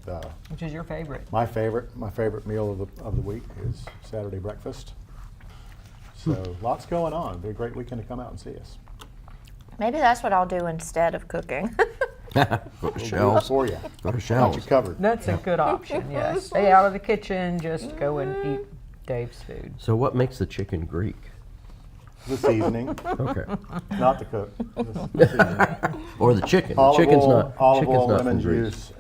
Which is your favorite? my favorite meal of the week is Saturday breakfast. So lots going on. It'll be a great weekend to come out and see us. Maybe that's what I'll do instead of cooking. Go to We'll do it Shell's. for you. Go to Got you Shell's. covered. That's a good option, yes. Stay out of the kitchen, just go and eat Dave's food. So what makes the chicken Greek? The seasoning, Okay. not the cook. The seasoning. Or the chicken. The Olive chicken's oil, not. olive Chicken's oil, not lemon from Greece. juice,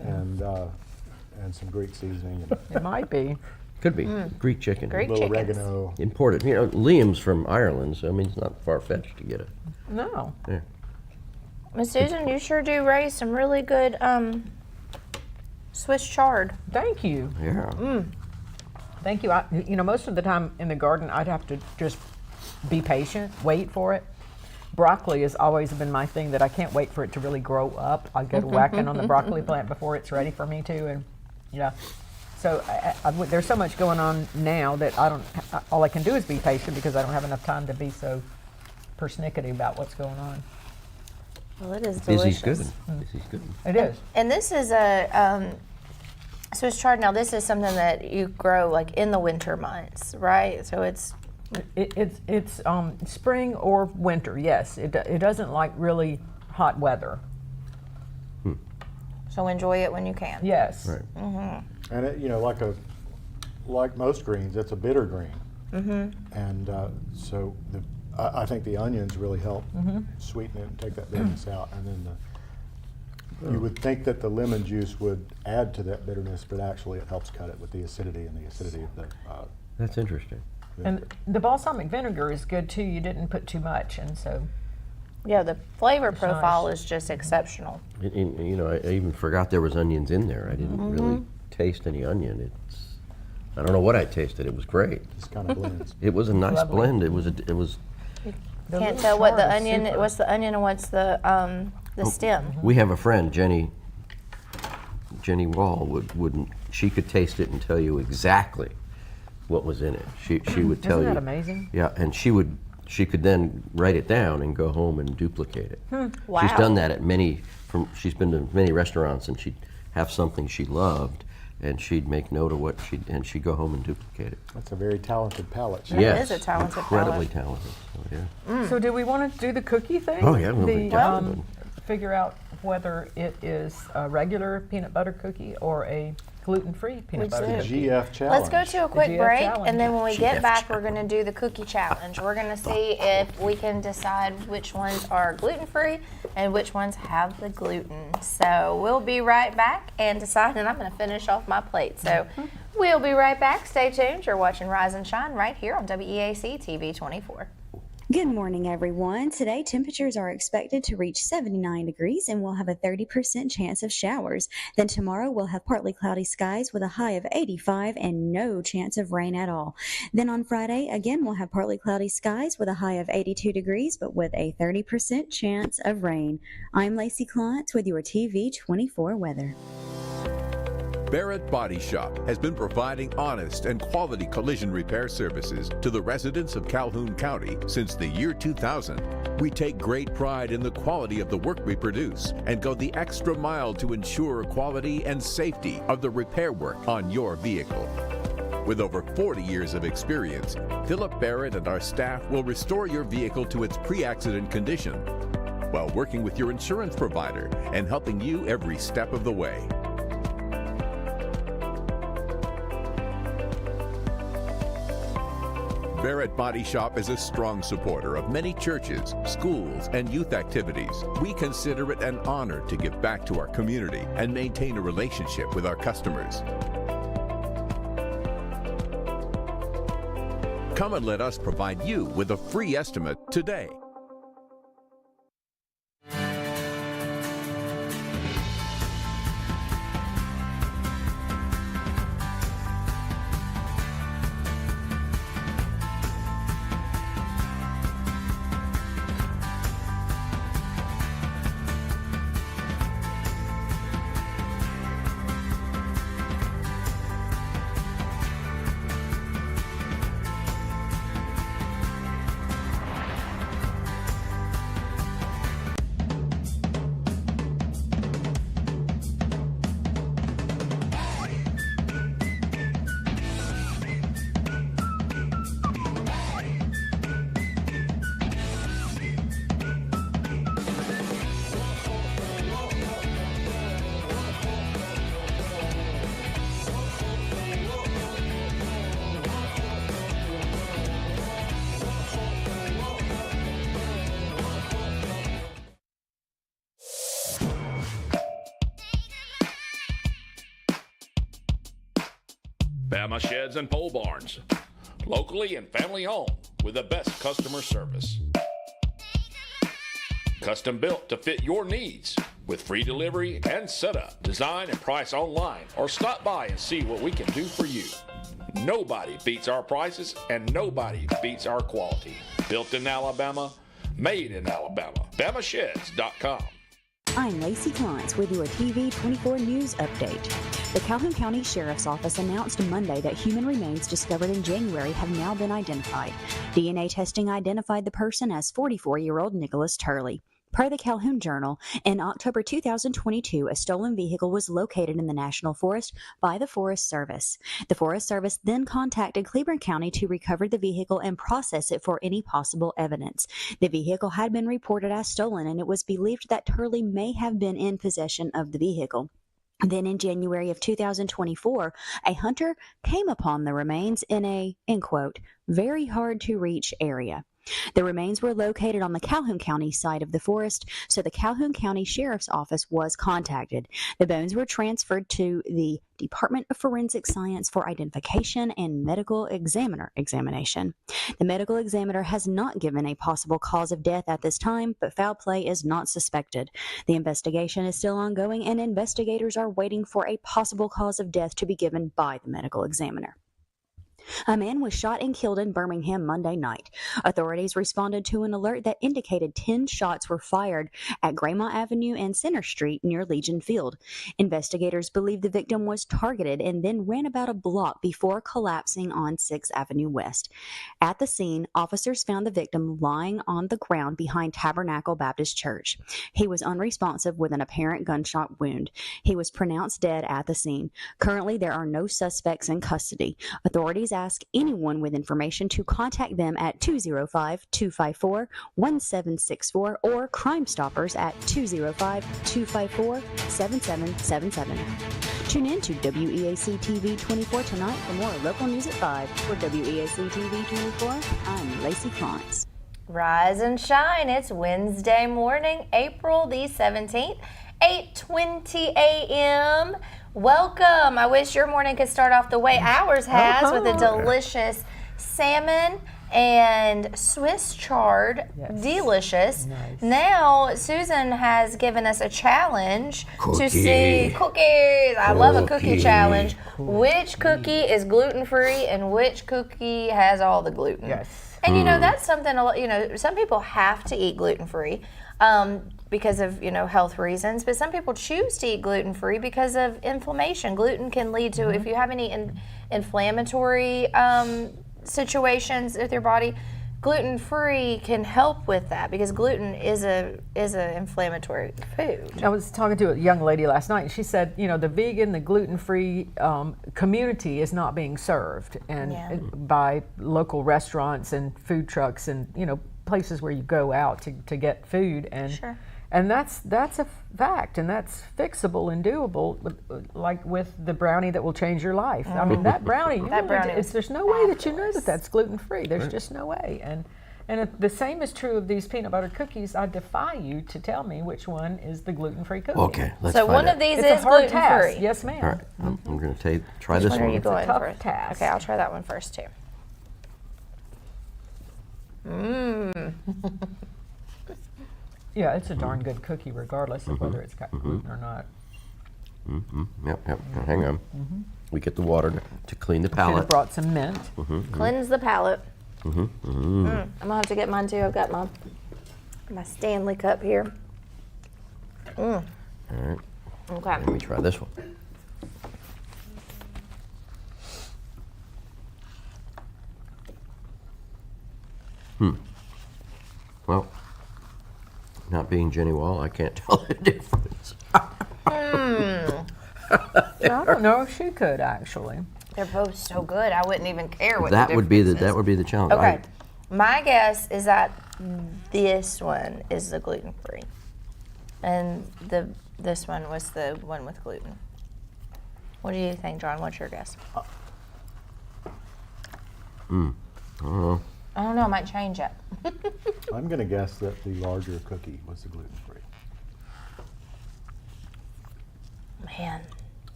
and some Greek seasoning, and It might be. Could be Greek chicken. Greek a little chickens. oregano. Imported. You know, Liam's from Ireland, so I mean it's not far fetched to get it. No. Yeah. Miss Susan, you sure do raise some really good Swiss chard. Thank you. Yeah. Thank you. Most of the time in the garden, I'd have to just be patient, wait for it. Broccoli has always been my thing that I can't wait for it to really grow up. I go to whacking on the broccoli plant before it's ready for me to, and yeah. So there's so much going on now that all I can do is be patient because I don't have enough time to be so persnickety about what's going on. Well, it is delicious. Busy's good. Busy's good. It is. And this is a Swiss chard. Now, this is something that you grow like in the winter months, right? So it's spring or winter. Yes, it doesn't like really hot weather. so enjoy it when you can. Yes. Right. And it, like most greens, it's a bitter green. And so I think the onions really help sweeten it and take that bitterness out. And then you would think that the lemon juice would add to that bitterness, but actually it helps cut it with the acidity of the That's interesting. And the balsamic vinegar is good too. You didn't put too much, and so Yeah, the flavor profile nice. is just exceptional. I even forgot there was onions in there. I didn't really taste any onion. I don't know what I tasted. It was great. Just kind of blends. It was a nice Lovely. blend. It was. Can't tell what the onion. What's the onion and what's the stem? We have a friend, Jenny Wall. Wouldn't she could taste it and tell you exactly what was in it. She would tell Isn't you. that amazing? Yeah, and she could then write it down and go home and duplicate it. Wow. She's done that at she's been to many restaurants, and she'd have something she loved, and she'd make note of and she'd go home and duplicate it. That's a very talented palate. Yes, is a talented incredibly palate. talented. So, yeah. So do we want to do the cookie thing? Oh, yeah, we'll be definitely. Figure out whether it is a regular peanut butter cookie or a gluten-free peanut butter cookie. GF challenge. Let's go to a quick GF break, challenge. and then when we get GF back, we're going to do the cookie challenge. We're going to see if we can decide which ones are gluten-free and which ones have the gluten. So we'll be right back and decide, and I'm going to finish off my plate. So we'll be right back. Stay tuned. You're watching Rise and Shine right here on WEAC TV 24. Good morning, everyone. Today, temperatures are expected to reach 79 degrees and we'll have a 30% chance of showers. Then tomorrow, we'll have partly cloudy skies with a high of 85 and no chance of rain at all. Then on Friday, again, we'll have partly cloudy skies with a high of 82 degrees, but with a 30% chance of rain. I'm Lacey Klontz with your TV 24 weather. Barrett Body Shop has been providing honest and quality collision repair services to the residents of Calhoun County since the year 2000. We take great pride in the quality of the work we produce and go the extra mile to ensure quality and safety of the repair work on your vehicle. With over 40 years of experience, Philip Barrett and our staff will restore your vehicle to its pre-accident condition while working with your insurance provider and helping you every step of the way. Barrett Body Shop is a strong supporter of many churches, schools, and youth activities. We consider it an honor to give back to our community and maintain a relationship with our customers. Come and let us provide you with a free estimate today. Bama Sheds and Pole Barns, locally and family owned with the best customer service. Custom built to fit your needs with free delivery and setup. Design and price online or stop by and see what we can do for you. Nobody beats our prices and nobody beats our quality. Built in Alabama, made in Alabama. BamaSheds.com. I'm Lacey Klantz with your TV 24 News Update. The Calhoun County Sheriff's Office announced Monday that human remains discovered in January have now been identified. DNA testing identified the person as 44-year-old Nicholas Turley. Per the Calhoun Journal, in October 2022, a stolen vehicle was located in the National Forest by the Forest Service. The Forest Service then contacted Cleveland County to recover the vehicle and process it for any possible evidence. The vehicle had been reported as stolen, and it was believed that Turley may have been in possession of the vehicle. Then in January of 2024, a hunter came upon the remains in a, end quote, very hard to reach area. The remains were located on the Calhoun County side of the forest, so the Calhoun County Sheriff's Office was contacted. The bones were transferred to the Department of Forensic Science for identification and medical examination. The medical examiner has not given a possible cause of death at this time, but foul play is not suspected. The investigation is still ongoing, and investigators are waiting for a possible cause of death to be given by the medical examiner. A man was shot and killed in Birmingham Monday night. Authorities responded to an alert that indicated 10 shots were fired at Graymont Avenue and Center Street near Legion Field. Investigators believe the victim was targeted and then ran about a block before collapsing on 6th Avenue West. At the scene, officers found the victim lying on the ground behind Tabernacle Baptist Church. He was unresponsive with an apparent gunshot wound. He was pronounced dead at the scene. Currently, there are no suspects in custody. Authorities ask anyone with information to contact them at 205-254-1764 or Crime Stoppers at 205-254-7777. Tune in to WEAC TV 24 tonight for more local news at 5. For WEAC TV 24, I'm Lacey Klantz. Rise and shine. It's Wednesday morning, April the 17th, 8:20 a.m. Welcome. I wish your morning could start off the way ours has with a delicious salmon and Swiss chard. Yes. Delicious. Nice. Now, Susan has given us a challenge to see cookies. I love a cookie challenge. Which cookie is gluten-free and which cookie has all the gluten? Yes. And you know, that's something, you know, some people have to eat gluten-free. Because of, you know, health reasons, but some people choose to eat gluten-free because of inflammation. Gluten can lead to, if you have any inflammatory situations with your body, gluten-free can help with that because gluten is a inflammatory food. I was talking to a young lady last night, and she said, you know, the vegan, the gluten-free community is not being served, and by local restaurants and food trucks and, you know, places where you go out to get food, and And that's a fact, and that's fixable and doable, like with the brownie that will change your life. I mean, that brownie, there's no way that you know that that's gluten-free. There's just no way. And the same is true of these peanut butter cookies. I defy you to tell me which one is the gluten-free cookie. Okay, let's so find one out. of these It's is a hard gluten-free. task. Yes, ma'am. All right, I'm going to try Which this one one. are you going tough for? task. Okay, I'll try that one first too. Yeah, it's a darn good cookie regardless of whether it's got gluten or not. Yep. Hang on. We get the water to clean the Should have palate. brought some mint. Cleanse the palate. I'm gonna have to get mine too. I've got my Stanley cup here. All right. Okay. Let me try this one. Well, not being Jenny Wall, I can't tell the difference. I don't know if she could actually. They're both so good. I wouldn't even care what That the would be difference is. the challenge. Okay. My guess is that this one is the gluten-free, and this one was the one with gluten. What do you think, John? What's your guess? I don't know. I don't know. I might change it. I'm going to guess that the larger cookie was the gluten-free. Man.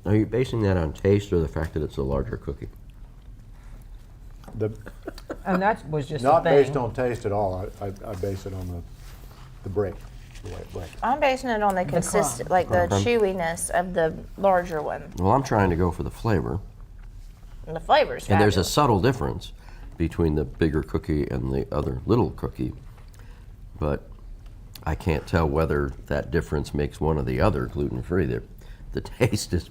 Are you basing that on taste or the fact that it's a larger cookie? And that was just Not a thing. based on taste at all. I base it on the break, the way it breaks. I'm basing it on the consistent, crumb. like the chewiness of the larger one. Well, I'm trying to go for the flavor. And the flavor's And there's a fabulous. subtle difference between the bigger cookie and the other little cookie, but I can't tell whether that difference makes one or the other gluten-free. The taste is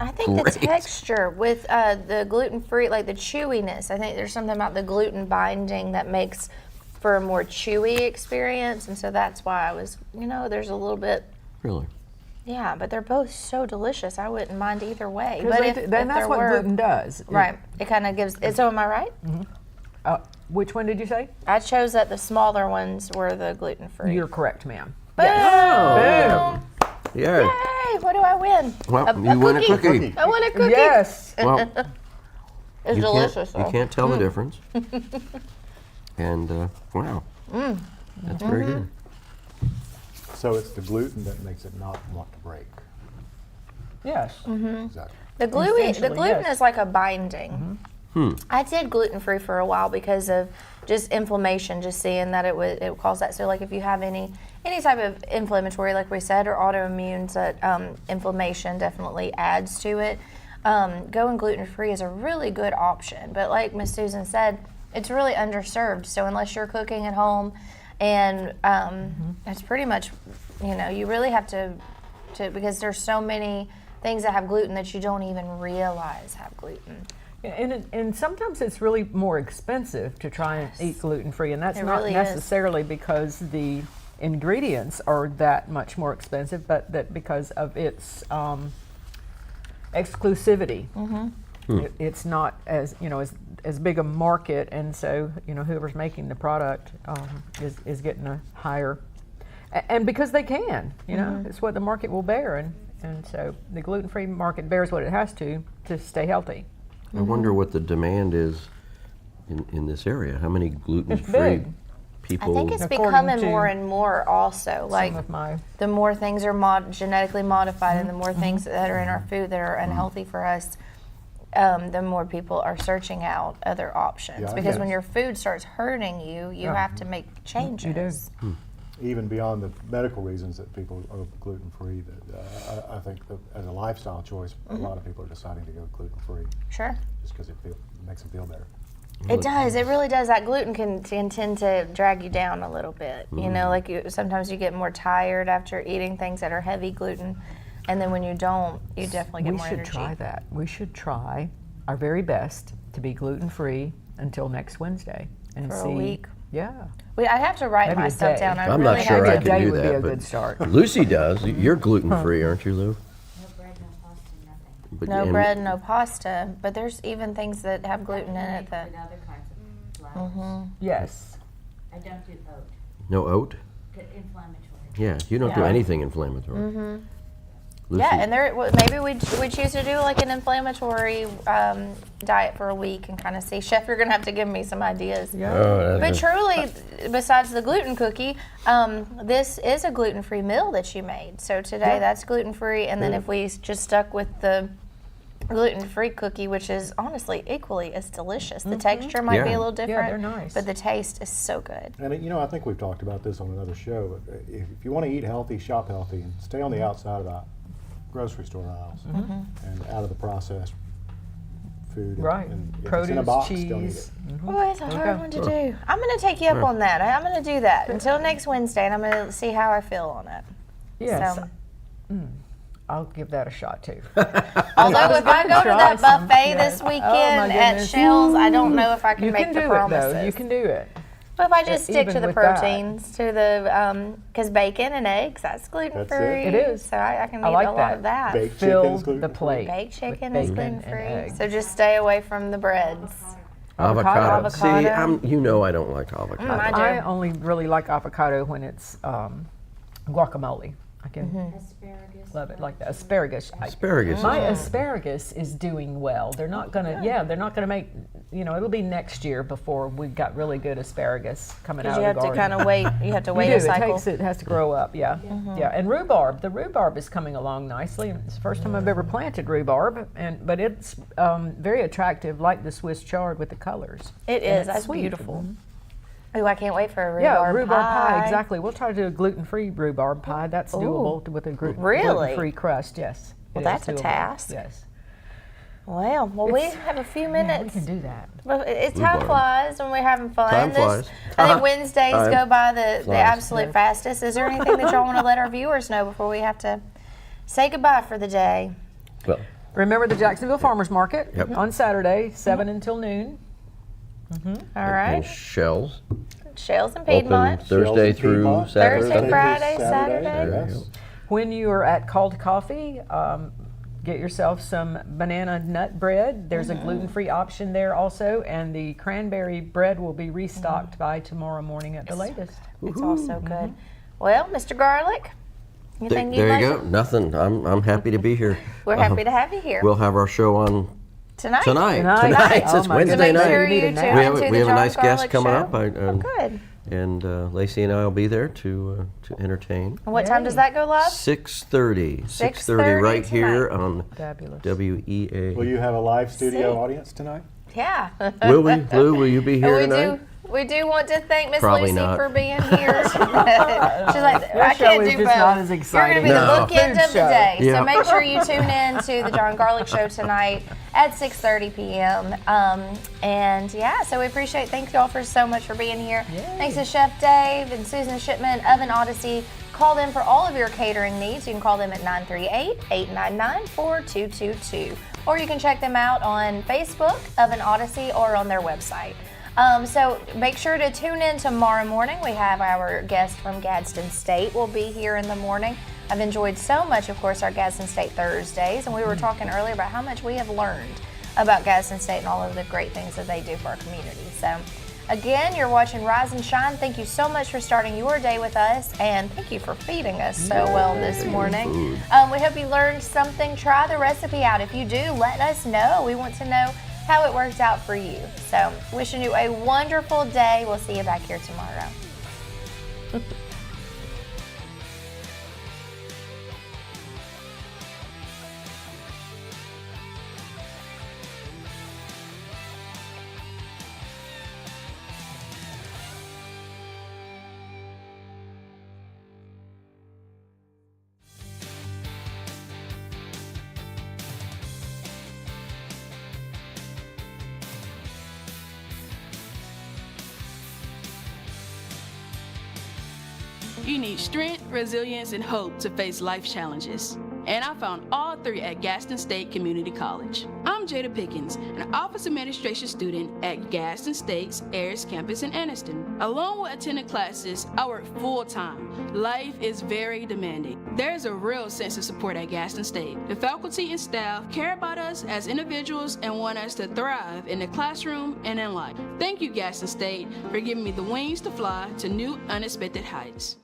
I think the great. texture with the gluten-free, like the chewiness, I think there's something about the gluten binding that makes for a more chewy experience, and so that's why I was, there's a little bit. Really. Yeah, but they're both so delicious. I wouldn't mind either way. 'Cause But they if do- if then that's there what were, gluten does. right? It kind of gives. So am I right? Which one did you say? I chose that the smaller ones were the gluten-free. You're correct, ma'am. Boom! Yeah. Yay! What do I win? Well, you win a cookie. I won a cookie. Yes. Well, It's delicious. you can't tell the difference. And wow, that's very good. So it's the gluten that makes it not want to break. Yes. Exactly. The gluten Essentially, yes. is like a binding. I did gluten-free for a while because of just inflammation, just seeing that it would cause that. So like if you have any type of inflammatory, like we said, or autoimmune, inflammation definitely adds to it. Going gluten-free is a really good option. But like Miss Susan said, it's really underserved. So unless you're cooking at home, and it's pretty much, you really have to because there's so many things that have gluten that you don't even realize have gluten. And sometimes it's really more expensive to try and eat gluten-free, and that's It not really is. necessarily because the ingredients are that much more expensive, but that because of its exclusivity. It's not as as big a market, and so whoever's making the product is getting a higher, and because they can, it's what the market will bear, and so the gluten-free market bears what it has to stay healthy. I wonder what the demand is in this area. How many gluten-free big. people? I think it's According becoming to more and more also. Like Some of my the more things are genetically modified and the more things that are in our food that are unhealthy for us, the more people are searching out other options. Yeah, I because guess. when your food starts hurting you have to make changes. You do. Even beyond the medical reasons that people are gluten-free, I think that as a lifestyle choice, a lot of people are deciding to go gluten-free Sure. just because it makes them feel better. It does. It really does. That gluten can tend to drag you down a little bit. Like sometimes you get more tired after eating things that are heavy gluten, and then when you don't, you definitely get We more should energy. try that. We should try our very best to be gluten-free until next Wednesday and For a see. week. Yeah. I'd have to write Maybe my a stuff day. down. I I'm really not sure have I to. Day can do would be that, a but good start. Lucy does. You're gluten-free, aren't you, Lou? No bread, no pasta, nothing. But- No and- bread, no pasta, but there's even things that have gluten in it that. With other kinds of flours. Yes. I don't do oat. No oat? inflammatory. Yeah, you don't do anything inflammatory. Mm-hmm. Lucy? Yeah, and maybe we choose to do like an inflammatory diet for a week and kind of see. Chef, you're gonna have to give me some ideas. Yeah. Oh, But truly, besides the gluten cookie, this is a gluten-free meal that you made. So today that's gluten-free, and then if we just stuck with the gluten-free cookie, which is honestly equally as delicious. The texture might be a little different, they're nice. but the taste is so good. And I think we've talked about this on another show. But if you want to eat healthy, shop healthy, and stay on the outside of the grocery store aisles and out of the processed food. Right. And if Produce, it's in a box, cheese. don't eat it. Oh, it's a hard one to do. I'm going to take you up on that. I'm going to do that until next Wednesday, and I'm going to see how I feel on it. Yes. So. I'll give that a shot too. Although if I go to that buffet this weekend at goodness. Shell's, I don't know if I can make the promises. Though. You can do it. But if I just stick to Even the with that. proteins, to the because bacon and eggs, that's gluten free. It is. So I can eat I like a lot of that. Baked Fill chicken's the gluten-free. plate. Baked chicken with is bacon gluten and free. eggs. So just stay away from the breads. Avocado. See, Avocado. you know I don't like avocado. I do. I only really like avocado when it's guacamole. I can Asparagus. love it like that. Asparagus. Asparagus. My asparagus is doing well. They're not gonna. Yeah, they're not gonna make. It'll be next year before we got really good asparagus coming out Because you of have the to garden. kind of wait. You have to wait You a do. cycle. It has to grow up. Yeah, yeah. And rhubarb. The rhubarb is coming along nicely. It's the first time I've ever planted rhubarb, but it's very attractive, like the Swiss chard with the colors. It And is. it's That's sweet. beautiful. Ooh, I can't wait for a Yeah, rhubarb pie. Exactly. We'll try to do a gluten-free rhubarb pie. That's doable with a gluten-free crust. Yes. Well, it that's is a doable. task. Yes. Well, we have a few minutes. Yeah, we can do that. Well, time flies when we're having fun. Time flies. I think Wednesdays Time go by the flies. absolute fastest. Is there anything that y'all want to let our viewers know before we have to say goodbye for the day? Well, Remember the Jacksonville Farmers Market Yep. on Saturday, 7 until noon. All right. and Shells. Shells and Open Piedmont. Thursday and through Piedmont. Saturday. Thursday, Friday, Saturday, Saturday. yes. When you are at Called Coffee, get yourself some banana nut bread. There's a gluten-free option there also, and the cranberry bread will be restocked by tomorrow morning at the latest. It's also good. Well, Mr. Garlic, anything you'd There like you go. to- Nothing. I'm happy to be here. We're happy to have you here. We'll have our show on Tonight. tonight. Tonight. It's Oh my Wednesday So make night. sure You you need a tune nap. into We the have a John nice guest Garlic coming Show. up. Good. And Lacey and I will be there to entertain. And what time does that go live? 6:30. 6:30 6:30 right here tonight. on Fabulous. WEA. Will you have a live studio See. audience tonight? Yeah. Will we? Lou, will you be here we tonight? We do want to thank Miss Probably Lucy not. for being here. She's like, Your I show can't is do just both. not as You're exciting. going to be No. the bookend Food of the show. day. Yeah. So make sure you tune in to the John Garlic Show tonight at 6:30 p.m. And yeah, so we appreciate. Thank you all so much for being here. Thanks to Chef Dave and Susan Shipman, Oven Odyssey. Call them for all of your catering needs. You can call them at 938-899-4222. Or you can check them out on Facebook, Oven Odyssey, or on their website. So make sure to tune in tomorrow morning. We have our guest from Gadsden State will be here in the morning. I've enjoyed so much, of course, our Gadsden State Thursdays, and we were talking earlier about how much we have learned about Gadsden State and all of the great things that they do for our community. So again, you're watching Rise and Shine. Thank you so much for starting your day with us, and thank you for feeding us so well this morning. We hope you learned something. Try the recipe out. If you do, let us know. We want to know how it works out for you. So wishing you a wonderful day. We'll see you back here tomorrow. You need strength, resilience, and hope to face life challenges. And I found all three at Gadsden State Community College. I'm Jada Pickens, an office administration student at Gadsden State's Ayers campus in Anniston. Along with attending classes, I work full-time. Life is very demanding. There's a real sense of support at Gadsden State. The faculty and staff care about us as individuals and want us to thrive in the classroom and in life. Thank you, Gadsden State, for giving me the wings to fly to new, unexpected heights.